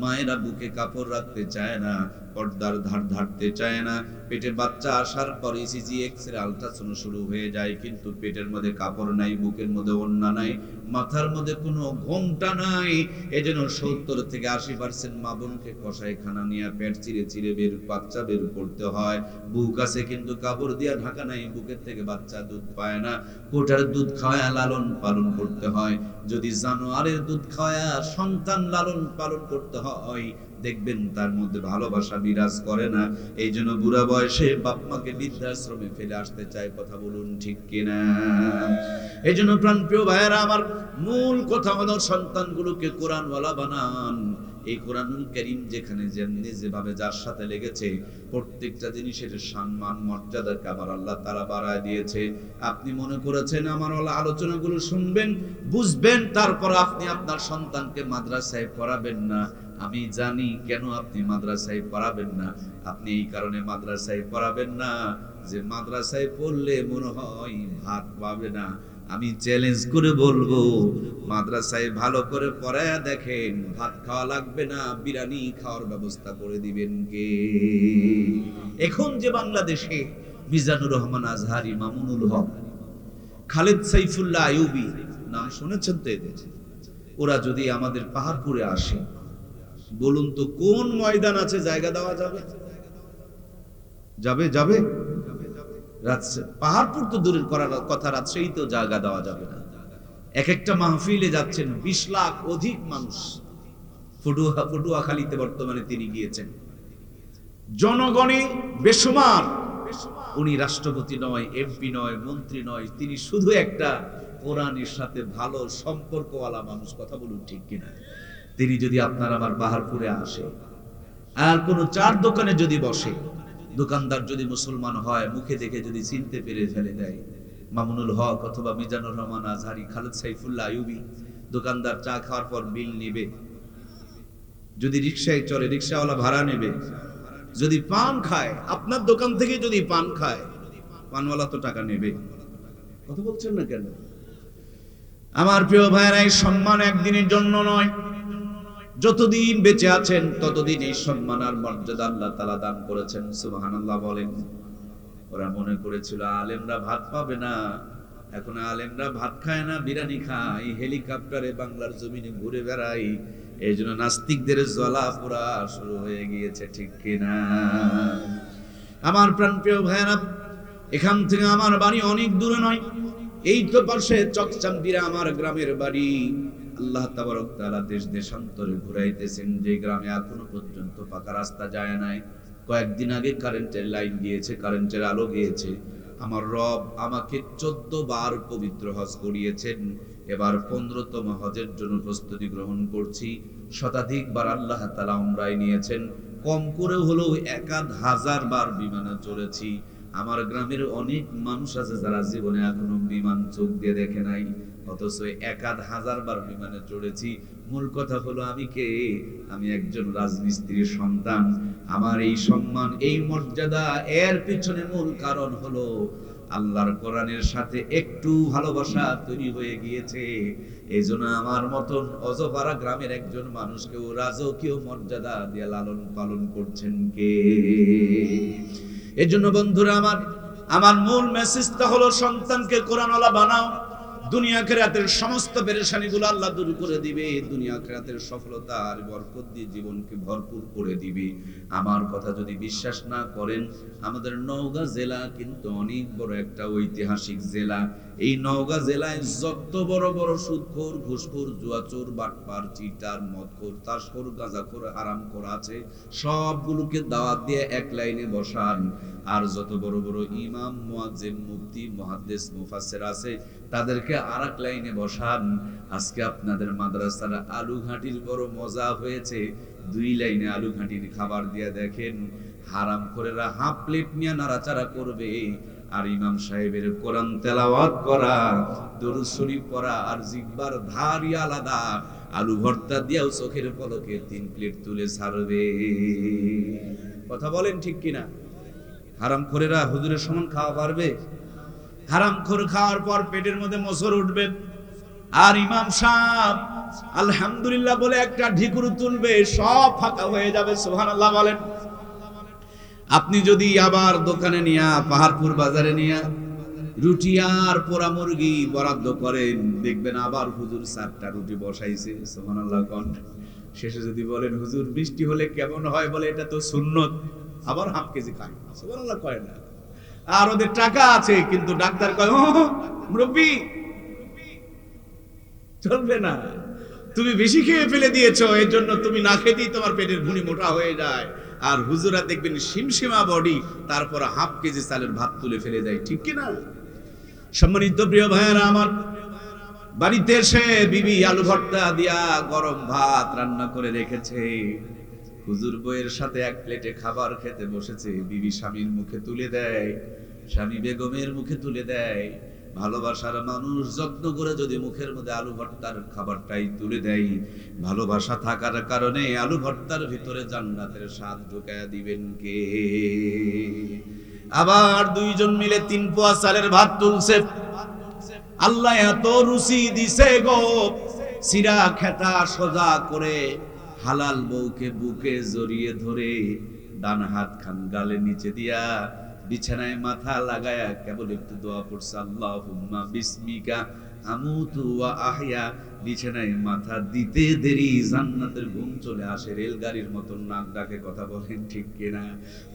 মায়েরা বুকে কাপড় রাখতে চায় না, পর্দার ধার ধারতে চায় না। পেটে বাচ্চা আসার পর ইসিজি এক্সরে আলট্রাসাউন্ড শুরু হয়ে যায়, কিন্তু পেটের মধ্যে কাপড় নাই, বুকের মধ্যে ওড়না নাই, মাথার মধ্যে কোনো ঘোমটা নাই। এজন্য 70 থেকে 80% মা বোনকে কসাইখানা নিয়ে পেট চিরে চিরে বাচ্চা বের করতে হয়। বুক আছে কিন্তু কাপড় দিয়া ঢাকা নাই, বুকের থেকে বাচ্চা দুধ পায় না। কোটার দুধ খাওয়া লালন পালন করতে হয়। যদি জানোয়ারের দুধ খাওয়া সন্তান লালন পালন করতে হয়, দেখবেন তার মধ্যে ভালোবাসা বিরাজ করে না। এই জন্য বুড়া বয়সে বাপ মাকে বৃদ্ধাশ্রমে ফেলে আসতে চায়। কথা বলুন ঠিক কিনা? এই জন্য প্রাণপ্রিয় ভাইয়েরা আমার, মূল কথা হলো সন্তানগুলোকে কোরআনওয়ালা বানান। এই কোরআনুল কারীম যেখানে যেভাবে যার সাথে লেগেছে, প্রত্যেকটা জিনিসের সম্মান মর্যাদাকে আবার আল্লাহ তাআলা বাড়ায় দিয়েছে। আপনি মনে করেছেন আমার আলোচনাগুলো শুনবেন, বুঝবেন, তারপর আপনি আপনার সন্তানকে মাদ্রাসায় পড়াবেন না। আমি জানি কেন আপনি মাদ্রাসায় পড়াবেন না। আপনি এই কারণে মাদ্রাসায় পড়াবেন না যে মাদ্রাসায় পড়লে মনে হয় ভাত পাবে না। আমি চ্যালেঞ্জ করে বলবো, মাদ্রাসায় ভালো করে পড়ায়া দেখেন, ভাত খাওয়া লাগবে না, বিরিয়ানি খাওয়ার ব্যবস্থা করে দিবেন কে? এখন যে বাংলাদেশে মিজানুর রহমান আজহারি, মামুনুল হক, খালেদ সাইফুল্লাহ আইয়ুবী নাম শুনেছেন তো এদের? ওরা যদি আমাদের পাহাড়পুরে আসে, বলুন তো কোন ময়দান আছে জায়গা দেওয়া যাবে? যাবে যাবে? পাহাড়পুর তো দূরের করার কথা, রাজশাহীতেও জায়গা দেওয়া যাবে না। এক একটা মাহফিলে যাচ্ছেন 20 লাখ অধিক মানুষ। পটুয়াখালীতে বর্তমানে তিনি গিয়েছেন, জনগণে বেসুমার। উনি রাষ্ট্রপতি নয়, এমপি নয়, মন্ত্রী নয়, তিনি শুধু একটা কোরআনের সাথে ভালো সম্পর্কওয়ালা মানুষ। কথা বলুন ঠিক কিনা? তিনি যদি আপনার আমার পাহাড়পুরে আসে আর কোনো চার দোকানে যদি বসে, দোকানদার যদি মুসলমান হয়, মুখে দেখে যদি চিনতে পেরে ফেলে দেয় মামুনুল হক অথবা মিজানুর রহমান আজহারি, খালেদ সাইফুল্লাহ আইয়ুবী, দোকানদার চা খাওয়ার পর বিল নেবে। যদি রিকশায় চলে, রিকশাওয়ালা ভাড়া নেবে। যদি পান খায়, আপনার দোকান থেকে যদি পান খায়, পানওয়ালা তো টাকা নেবে। কথা বলছেন না কেন? আমার প্রিয় ভাইয়েরা, এই সম্মান একদিনের জন্য নয়, যতদিন বেঁচে আছেন ততদিন এই সম্মান আর মর্যাদা আল্লাহ তাআলা দান করেছেন। সুবহানাল্লাহ বলেন। ওরা মনে করেছিল আলেমরা ভাত পাবে না, এখন আলেমরা ভাত খায় না, বিরিয়ানি খায়, হেলিকপ্টারে বাংলার জমিনে ঘুরে বেড়ায়। এই জন্য নাস্তিকদের জ্বালা পোড়া শুরু হয়ে গিয়েছে, ঠিক কিনা? আমার প্রাণপ্রিয় ভাইয়েরা, এখান থেকে আমার বাড়ি অনেক দূরে নয়, এই তো পাশে চকচান্দিরা আমার গ্রামের বাড়ি। আল্লাহ তাবারক তাআলা দেশ দেশান্তরে ঘুরাইতেছেন, যে গ্রামে এখনো পর্যন্ত পাকা রাস্তা যায় নাই। কয়েকদিন আগে কারেন্টের লাইন দিয়েছে, কারেন্টের আলো গিয়েছে। আমার রব আমাকে 14 বার পবিত্র হজ করিয়েছেন। এবার 15তম হজের জন্য প্রস্তুতি গ্রহণ করছি। শতাধিকবার আল্লাহ তাআলা উমরায় নিয়েছেন। কম করে হলেও 1000 বার বিমানে চড়েছি। আমার গ্রামের অনেক মানুষ আছে যারা জীবনে এখনো বিমান চোখ দিয়ে দেখে নাই, অথচ 1000 বার বিমানে চড়েছি। মূল কথা হলো আমি কে? আমি একজন রাজমিস্ত্রির সন্তান। আমার এই সম্মান, এই মর্যাদা, এর পিছনে মূল কারণ হলো আল্লাহর কোরআনের সাথে একটু ভালোবাসা তৈরি হয়ে গিয়েছে। এই জন্য আমার মতন অজপাড়া গ্রামের একজন মানুষকেও রাজকীয় মর্যাদা দিয়ে লালন পালন করছেন কে? এজন্য বন্ধুরা আমার মূল মেসেজটা হলো সন্তানকে কোরআনওয়ালা বানাও। দুনিয়া আখিরাতের সমস্ত পেরেশানিগুলো আল্লাহ দূর করে দিবে, দুনিয়া আখিরাতের সফলতা আর বরকত দিয়ে জীবনকে ভরপুর করে দিবে। আমার কথা যদি বিশ্বাস না করেন, আমাদের নওগাঁ জেলা কিন্তু অনেক বড় একটা ঐতিহাসিক জেলা। এই নওগাঁ জেলায় যত বড় বড় সুদখোর, ঘুষখোর, জুয়াচোর, বাটপার, চিটার, মদখোর, তাসখোর, গাঁজাখোর, হারামখোর আছে, সবগুলোকে দাওয়াত দিয়ে এক লাইনে বসান। আর যত বড় বড় ইমাম, মুয়াজ্জিন, মুফতি, মুহাদ্দিস, মুফাসসির আছে, তাদেরকে আরেক লাইনে বসান। আজকে আপনাদের মাদ্রাসার আলু ঘাটির বড় মজা হয়েছে, 2 লাইনে আলু ঘাটির খাবার দিয়ে দেখেন, হারামখোরেরা হাফ প্লেট নিয়ে নাড়াচাড়া করবে, আর ইমাম সাহেবের কোরআন তেলাওয়াত করা, দরুদ শরীফ পড়া, আর জিহ্বার ধারই আলাদা। আলু ভর্তা দিয়েও চোখের পলকে 3 প্লেট তুলে ছাড়বে। কথা বলেন ঠিক কিনা? হারামখোরেরা হুজুরের সমান খাওয়া পারবে? হারামখোর খাওয়ার পর পেটের মধ্যে মোচড় উঠবে, আর ইমাম সাহেব আলহামদুলিল্লাহ বলে একটা ঢিকুর তুলবে, সব ফাঁকা হয়ে যাবে। সুবহানাল্লাহ বলেন। আপনি যদি আবার দোকানে নিয়া, পাহাড়পুর বাজারে নিয়া রুটি আর পোড়া মুরগি বরাদ্দ করেন, দেখবেন আবার হুজুর 4টা রুটি বসাইছে। সুবহানাল্লাহ কোন শেষে যদি বলেন হুজুর বৃষ্টি হলে কেমন হয়, বলে এটা তো সুন্নত, আবার হাফ কেজি খায়। সুবহানাল্লাহ কয় না। আর ওদের টাকা আছে, কিন্তু ডাক্তার কয় মুরব্বি চলবে না, তুমি বেশি খেয়ে ফেলে দিয়েছো, এর জন্য তুমি না খেতেই তোমার পেটের ভুঁড়ি মোটা হয়ে যায়। আর হুজুরা দেখবেন সিমসিমা বডি, তারপর হাফ কেজি চালের ভাত তুলে ফেলে দেয়। ঠিক কিনা? সম্মানিত প্রিয় ভাইয়েরা আমার, বাড়িতে এসে বিবি আলু ভর্তা দিয়া গরম ভাত রান্না করে রেখেছে, হুজুর বইয়ের সাথে 1 প্লেটে খাবার খেতে বসেছে, বিবি স্বামীর মুখে তুলে দেয়, স্বামী বেগমের মুখে তুলে দেয়। ভালোবাসার মানুষ যত্ন করে যদি মুখের মধ্যে আলু ভর্তার খাবারটাই তুলে দেয়, ভালোবাসা থাকার কারণে আলু ভর্তার ভিতরে জান্নাতের স্বাদ ঢুকায়া দিবেন কে? আবার 2 জন মিলে 3 পোয়া চালের ভাত তুলছে। আল্লাহ এত রুচি দিছে গো, সিরা খেতা সোজা করে হালাল বউকে বুকে জড়িয়ে ধরে ডান হাত খান গালে নিচে দিয়া বিছানায় মাথা লাগায়া কেবল একটু দোয়া পড়ছে, আল্লাহুম্মা বিসমিকা আমুতু ওয়া আহয়া। বিছানায় মাথা দিতে দেরি জান্নাতের ঘুম চলে আসে, রেলগাড়ির মতন নাক ডাকে। কথা বলেন ঠিক কিনা?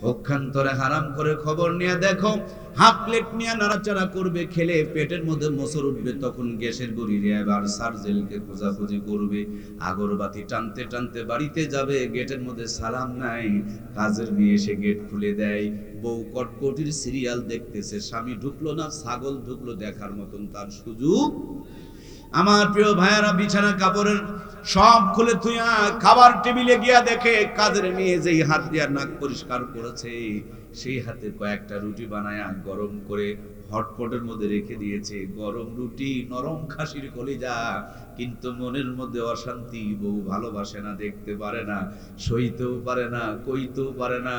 পক্ষান্তরে হারাম করে খবর নিয়ে দেখো, হাফ প্লেট নিয়ে নাড়াচাড়া করবে, খেলে পেটের মধ্যে মোচড় উঠবে, তখন গ্যাসের বড়ি এবার সার্জেলকে খোঁজাখুঁজি করবে, আগরবাতি টানতে টানতে বাড়িতে যাবে, গেটের মধ্যে সালাম নাই, কাজের মেয়ে এসে গেট খুলে দেয়, বউ কটকটির সিরিয়াল দেখতেছে, স্বামী ঢুকলো না, ছাগল ঢুকলো, দেখার মতন তার সুযোগ। আমার প্রিয় ভাইয়েরা, বিছানা কাপড়ের সব খুলে থুইয়া খাবার টেবিলে গিয়া দেখে কাজের মেয়ে যেই হাত দিয়া নাক পরিষ্কার করেছে, সেই হাতে কয়েকটা রুটি বানায়া গরম করে হটপটের মধ্যে রেখে দিয়েছে। গরম রুটি, নরম খাসির কলিজা, কিন্তু মনের মধ্যে অশান্তি। বউ ভালোবাসে না, দেখতে পারে না, সইতেও পারে না, কইতেও পারে না।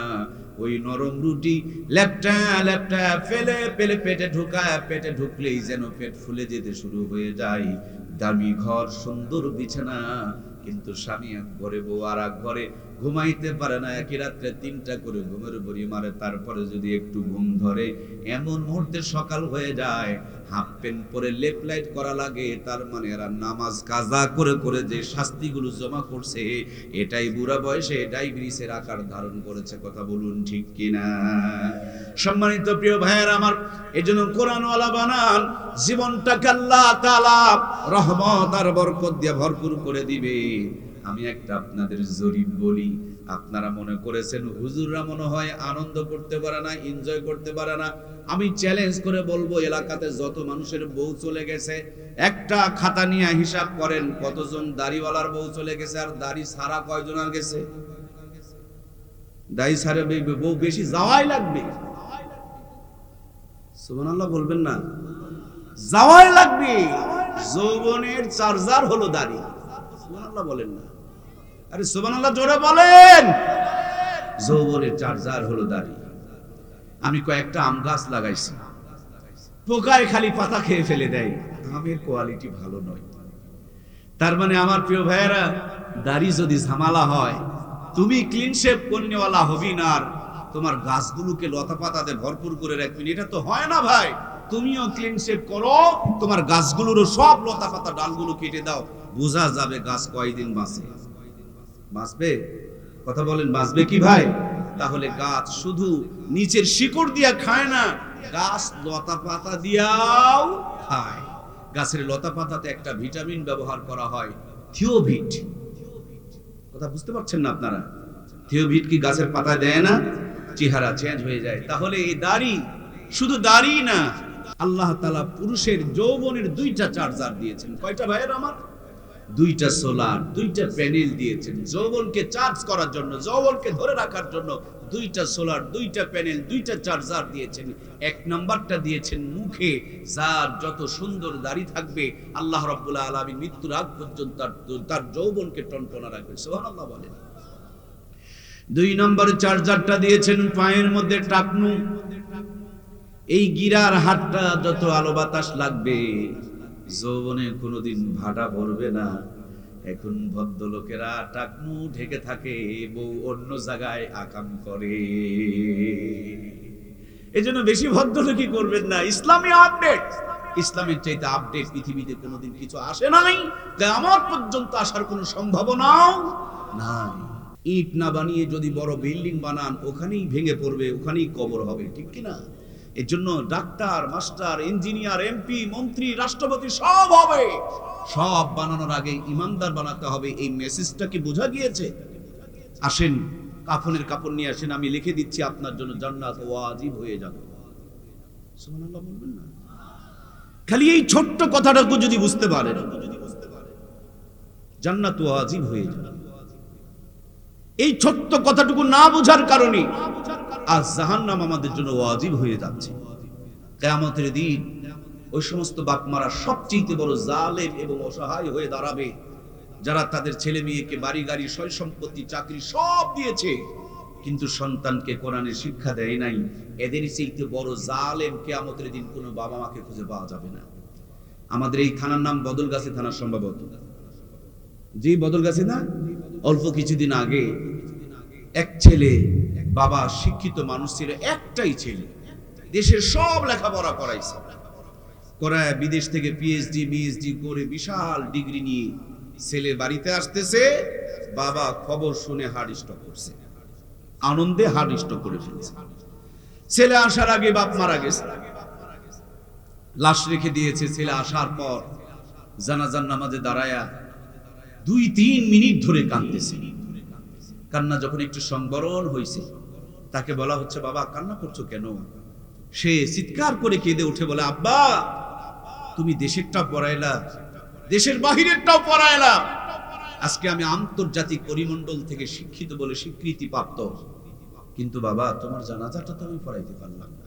ওই নরম রুটি ল্যাপটা ল্যাপটা ফেলে ফেলে পেটে ঢুকায়, পেটে ঢুকলেই যেন পেট ফুলে যেতে শুরু হয়ে যায়। দামি ঘর, সুন্দর বিছানা, কিন্তু স্বামী এক ঘরে, বউ আর এক ঘরে, ঘুমাইতে পারে না। একই রাত্রে 3টা করে ঘুমের বড়ি মারে, তারপরে যদি একটু ঘুম ধরে, এমন মুহূর্তে সকাল হয়ে যায়, হাফ প্যান্ট পরে লেপ লাইট করা লাগে। তার মানে এরা নামাজ কাজা করে করে যে শাস্তিগুলো জমা করছে, এটাই বুড়া বয়সে ডায়াবেটিসের আকার ধারণ করেছে। কথা বলুন ঠিক কিনা? সম্মানিত প্রিয় ভাইয়েরা আমার, এজন্য কোরআনওয়ালা বানান, জীবনটাকে আল্লাহ তাআলা রহমত আর বরকত দিয়ে ভরপুর করে দিবে। আমি একটা আপনাদের জরিপ বলি, আপনারা মনে করেছেন হুজুররা মনে হয় আনন্দ করতে পারে না, এনজয় করতে পারে না। আমি চ্যালেঞ্জ করে বলবো, এলাকাতে যত মানুষের বউ চলে গেছে, একটা খাতা নিয়ে হিসাব করেন কতজন দাড়িওয়ালার বউ চলে গেছে, আর দাড়ি ছাড়া কয়জনের গেছে? দাড়ি ছাড়া বউ বেশি যাওয়াই লাগবে। সুবহানাল্লাহ বলবেন না? যাওয়াই লাগবে। যৌবনের চার্জার হলো দাড়ি। সুবহানাল্লাহ বলেন না? আরে সুবহানাল্লাহ জোরে বলেন। যৌবনের চার্জার হলো দাড়ি। আমি কয়েকটা আম গাছ লাগাইছি, পোকায় খালি পাতা খেয়ে ফেলে দেয়, আমের কোয়ালিটি ভালো নয়। তার মানে আমার প্রিয় ভাইয়েরা, দাড়ি যদি ঝামেলা হয়, তুমি ক্লিন শেভ কন্যাওয়ালা হবি না, আর তোমার গাছগুলোকে লতা পাতাতে ভরপুর করে রাখবি, এটা তো হয় না ভাই। তুমিও ক্লিন শেভ করো, তোমার গাছগুলোরও সব লতা পাতা ডালগুলো কেটে দাও, বোঝা যাবে গাছ কয়দিন বাঁচবে। কথা বলেন, বাঁচবে কি ভাই? তাহলে গাছ শুধু নিচের শিকড় দিয়া খায় না, গাছ লতা পাতা দিয়াও খায়। গাছের লতা পাতাতে একটা ভিটামিন ব্যবহার করা হয়, থিওভিট। কথা বুঝতে পারছেন না আপনারা? থিওভিট কি গাছের পাতায় দেয় না? চেহারা চেঞ্জ হয়ে যায়। তাহলে এই দাড়ি শুধু দাড়ি না, আল্লাহ তাআলা পুরুষের যৌবনের দুইটা চার্জার দিয়েছেন। কয়টা ভাইয়ের আমার? দুইটা সোলার, দুইটা প্যানেল দিয়েছেন যৌবনকে চার্জ করার জন্য, যৌবনকে ধরে রাখার জন্য। দুইটা সোলার, দুইটা প্যানেল, দুইটা চার্জার দিয়েছেন। এক নাম্বারটা দিয়েছেন মুখে, যার যত সুন্দর দাড়ি থাকবে আল্লাহ রাব্বুল আলামিন মৃত্যুর আগ পর্যন্ত তার যৌবনকে টনটনা রাখবে। সুবহানাল্লাহ বলেন। দুই নম্বর চার্জারটা দিয়েছেন পায়ের মধ্যে টাকনু। এই গিরার হাতটা যত আলো বাতাস লাগবে, যৌবনে কোনোদিন ভাটা ভরবে না। এখন ভদ্রলোকেরা টাকনু ঢেকে থাকে, বউ অন্য জায়গায় আকাম করে। এজন্য বেশি ভদ্রলোকই করবেন না। ইসলামী আপডেট, ইসলামের চাইতে আপডেট পৃথিবীতে কোনোদিন কিছু আসে নাই, কিয়ামত পর্যন্ত আসার কোনো সম্ভাবনাও নাই। ইট না বানিয়ে যদি বড় বিল্ডিং বানান, ওখানেই ভেঙে পড়বে, ওখানেই কবর হবে, ঠিক কিনা? এর জন্য ডাক্তার, মাস্টার, ইঞ্জিনিয়ার, এমপি, মন্ত্রী, রাষ্ট্রপতি সব হবে। সব বানানোর আগে ইমানদার বানাতে হবে। এই মেসেজটা কি বোঝা গিয়েছে? আসেন, কাফনের কাপড় নিয়ে আসেন, আমি লিখে দিচ্ছি আপনার জন্য জান্নাত ওয়াজিব হয়ে যাবে। সুবহানাল্লাহ বলবেন না? খালি এই ছোট্ট কথাটাকে যদি বুঝতে পারেন, জান্নাত ওয়াজিব হয়ে যাবে। এই ছোট্ট কথাটুকু না বোঝার কারণে আজ জাহান্নাম আমাদের জন্য ওয়াজিব হয়ে যাচ্ছে। কিয়ামতের দিন ওই সমস্ত বাপমারা সবচেয়ে বড় জালেম এবং অসহায় হয়ে দাঁড়াবে, যারা তাদের ছেলে মেয়েকে বাড়ি গাড়ি, সয় সম্পত্তি, চাকরি সব দিয়েছে, কিন্তু সন্তানকে কোরআনের শিক্ষা দেয় নাই। এদের চাইতে বড় জালেম কিয়ামতের দিন কোনো বাবা মাকে খুঁজে পাওয়া যাবে না। আমাদের এই থানার নাম বদলগাছি থানা, সম্ভবত জি বদলগাছি না? অল্প কিছুদিন আগে এক ছেলে, বাবা শিক্ষিত মানুষ ছিল, একটাই ছেলে, দেশের সব লেখাপড়া করাইছে, করায় বিদেশ থেকে পিএইচডি বিএসডি করে বিশাল ডিগ্রি নিয়ে ছেলে বাড়িতে আসতেছে। বাবা খবর শুনে হার্ট স্ট্রোক করছে, আনন্দে হার্ট স্ট্রোক করে ফেলছে। ছেলে আসার আগে বাপ মারা গেছে, লাশ রেখে দিয়েছে। ছেলে আসার পর জানাজার নামাজে দাঁড়ায়া 2-3 মিনিট ধরে কাঁদতেছে। কান্না যখন একটু সংবরণ হয়েছে, তাকে বলা হচ্ছে, বাবা কান্না করছো কেন? সে চিৎকার করে কেঁদে উঠে বলে, আব্বা তুমি দেশেরটাও পড়াইলা, দেশের বাহিরেরটাও পড়াইলা, আজকে আমি আন্তর্জাতিক পরিমণ্ডল থেকে শিক্ষিত বলে স্বীকৃতি প্রাপ্ত, কিন্তু বাবা তোমার জানাজাটা তো আমি পড়াইতে পারলাম না,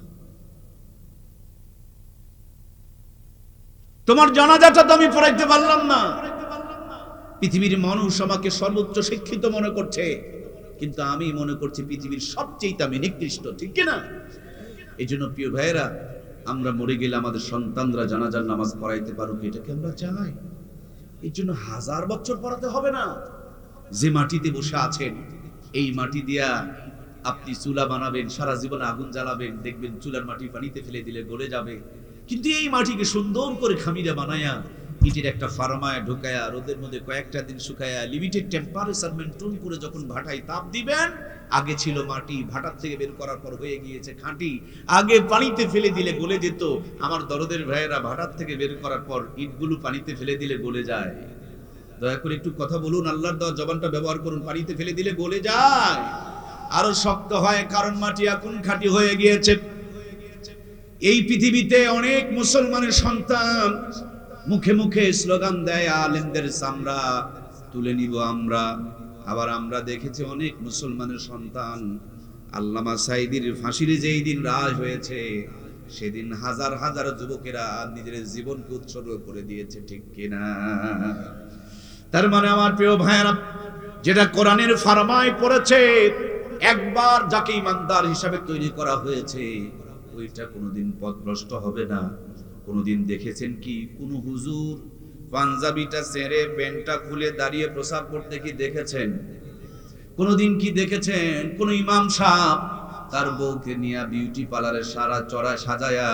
তোমার জানাজাটা তো আমি পড়াইতে পারলাম না। পৃথিবীর মানুষ আমাকে সর্বোচ্চ শিক্ষিত মনে করছে, কিন্তু আমি মনে করছি পৃথিবীর সবচেয়ে আমি নিকৃষ্ট, ঠিক কিনা? এই জন্য প্রিয় ভাইয়েরা, আমরা মরে গেলে আমাদের সন্তানরা জানাজার নামাজ পড়াইতে পারুক, এটাকে আমরা চাই। এই জন্য 1000 বছর পড়াতে হবে না। যে মাটিতে বসে আছেন, এই মাটি দিয়া আপনি চুলা বানাবেন, সারা জীবন আগুন জ্বালাবেন, দেখবেন চুলার মাটি পানিতে ফেলে দিলে গলে যাবে। কিন্তু এই মাটিকে সুন্দর করে খামিরা বানায়া, ইটের একটা ফার্মায় ঢুকায়া, রোদের মধ্যে কয়েকটা দিন শুকায়া, লিমিটেড টেম্পারেচার মেইনটেইন করে যখন ভাটায় তাপ দিবেন, আগে ছিল মাটি, ভাটার থেকে বের করার পর হয়ে গিয়েছে খাঁটি। আগে পানিতে ফেলে দিলে গলে যেত। আমার দরদের ভাইয়েরা, ভাটার থেকে বের করার পর ইটগুলো পানিতে ফেলে দিলে গলে যায়। দয়া করে একটু কথা বলুন, আল্লাহর দেওয়া জবানটা ব্যবহার করুন। পানিতে ফেলে দিলে গলে যায়, আরো শক্ত হয়, কারণ মাটি এখন খাঁটি হয়ে গিয়েছে। এই পৃথিবীতে অনেক মুসলমানের সন্তান মুখে মুখে স্লোগান দেয়, আলেমদের চামড়া তুলে নিব আমরা। আবার আমরা দেখেছি অনেক মুসলমানের সন্তান, আল্লামা সাঈদীর ফাঁসির যেই দিন রায় হয়েছে, সেদিন হাজার হাজার যুবকেরা নিজের জীবনকে উৎসর্গ করে দিয়েছে, ঠিক কিনা? তার মানে আমার প্রিয় ভাইয়েরা, যেটা কোরআনের ফরমায় পড়েছে, একবার যাকে ইমানদার হিসাবে তৈরি করা হয়েছে, ওইটা কোনোদিন পথভ্রষ্ট হবে না। কোনোদিন দেখেছেন কি কোন হুজুর পাঞ্জাবিটা ছেড়ে প্যান্টটা খুলে দাঁড়িয়ে প্রসাব করতে কি দেখেছেন? কোনোদিন কি দেখেছেন কোন ইমাম সাহেব তার বউকে নিয়ে বিউটি পার্লারে সারা চড়া সাজায়া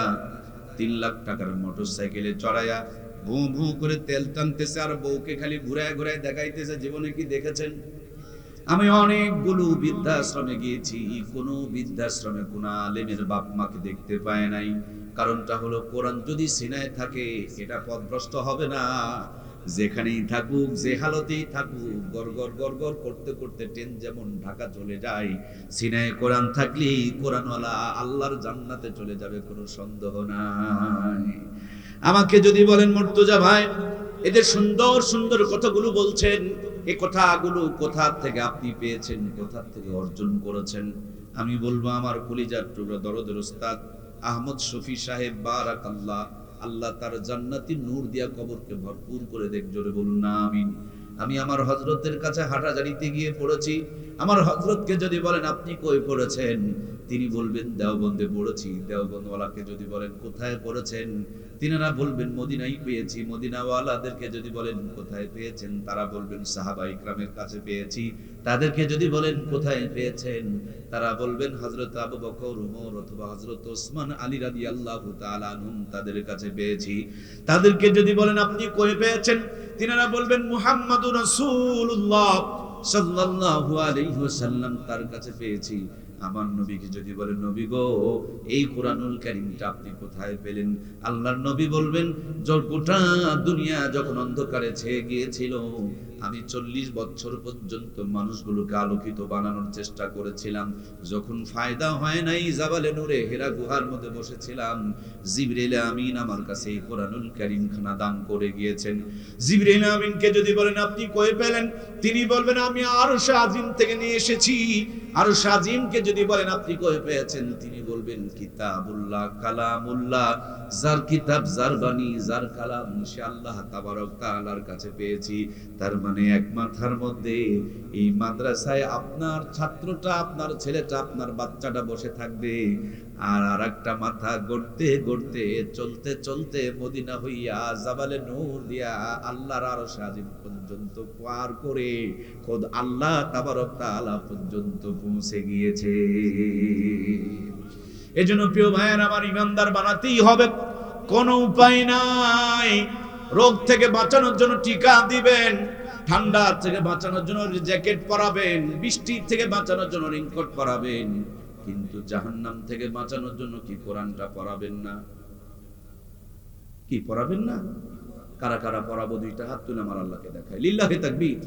3 লাখ টাকার মোটরসাইকেলে চড়াইয়া ভু ভু করে তেল টানতেছে আর বউকে খালি ঘুরায় ঘুরায় দেখাইতেছে। জীবনে কি দেখেছেন? আমি অনেকগুলো বৃদ্ধাশ্রমে গিয়েছি, কোনো বৃদ্ধাশ্রমে কোনো আলেমের বাপ মাকে দেখতে পায় নাই। কারণটা হলো কোরআন যদি সিনায় থাকে এটা পথভ্রষ্ট হবে না। যেখানেই থাকুক, যে হালতেই থাকুক, গড়গড় গড়গড় করতে করতে ট্রেন যেমন ঢাকা চলে যায়, সিনায় কোরআন থাকলেই কোরআনওয়ালা আল্লাহর জান্নাতে চলে যাবে, কোনো সন্দেহ নাই। আমাকে যদি বলেন মুর্তজা ভাই, এদের সুন্দর সুন্দর কথাগুলো বলছেন, এই কথাগুলো কোথা থেকে আপনি পেয়েছেন, কোথা থেকে অর্জন করেছেন? আমি বলবো আমার কলিজার টুকরা দরদের ওস্তাদ আহমদ শফি সাহেব বারাকাল্লাহ, আল্লাহ তার জান্নাতি নূর দিয়া কবরকে ভরপুর করে দেখ, জোরে বলুন না আমিন। আমি আমার হযরতের কাছে হাঁটাজারিতে গিয়ে পড়েছি। আমার হযরতকে যদি বলেন আপনি কই পড়েছেন, তিনি বলবেন দেওবন্দে পড়েছি। দেওবন্দওয়ালাকে যদি বলেন কোথায় পড়েছেন, তিনারা বলবেন মদিনায় পেয়েছি। মদিনাওয়ালাদেরকে যদি বলেন কোথায় পেয়েছেন, তারা বলবেন সাহাবায়ে ইকরামের কাছে পেয়েছি। তাদেরকে যদি বলেন কোথায় পেয়েছেন, তারা বলবেন হযরত আবু বকর, ওমর অথবা হযরত ওসমান আলী রাদিয়াল্লাহু তাআলা আনহুম তাদের কাছে পেয়েছি। তাদেরকে যদি বলেন আপনি কই পেয়েছেন, তিনারা বলবেন মুহাম্মাদুর রাসূলুল্লাহ সাল্লাল্লাহু আলাইহি ওয়াসাল্লাম তার কাছে পেয়েছি। আমার নবীকে যদি বলেন নবী গো এই কোরআনুল কারীমটা আপনি কোথায় পেলেন, আল্লাহর নবী বলবেন গোটা দুনিয়া যখন অন্ধকারে ছেয়ে গিয়েছিল, আমি 40 বছর পর্যন্ত মানুষগুলোকে আলোকিত বানানোর চেষ্টা করেছিলাম। যখন ফায়দা হয় নাই, জাবালে নূরে হেরা গুহার মধ্যে বসেছিলাম, জিবরিল আমিন আমার কাছে এই কোরআনুল কারীম খানা দান করে গিয়েছেন। জিবরিল আমিনকে যদি বলেন আপনি কই পেলেন, তিনি বলবেন আমি আরশ আজিম থেকে নিয়ে এসেছি। আরশ আজিমকে যদি বলেন আপনি কই পেয়েছেন, তিনি বলবেন কিতাবুল্লাহ কালামুল্লাহ, যার কিতাব যার বাণী যার কালাম সে আল্লাহ তাবারক তাআলার কাছে পেয়েছি। তার মানে এক মাথার মধ্যে এই মাদ্রাসায় আপনার ছাত্রটা, আপনার ছেলেটা, আপনার বাচ্চাটা বসে থাকবে, আর আরেকটা মাথা গড়তে গড়তে চলতে চলতে মদিনা হইয়া জাবালে নূর দিয়া আল্লাহর আরশ আজিম পর্যন্ত পার করে খোদ আল্লাহ তাবারক তাআলা পর্যন্ত পৌঁছে গিয়েছে। এজন্য প্রিয় ভাইয়ের আমার, ইমানদার বানাতেই হবে, কোনো উপায় নাই। রোগ থেকে বাঁচানোর জন্য টিকা দিবেন, ঠান্ডা থেকে বাঁচানোর জন্য জ্যাকেট পরাবেন, বৃষ্টি থেকে বাঁচানোর জন্য রেইনকোট পরাবেন, কিন্তু জাহান্নাম থেকে বাঁচানোর জন্য কি কোরআনটা পরাবেন না? কি পরাবেন না? কারা কারা পরাবো? দুইটা হাত তুলে আমার আল্লাহকে দেখায়। লিল্লাহি তাকবীর।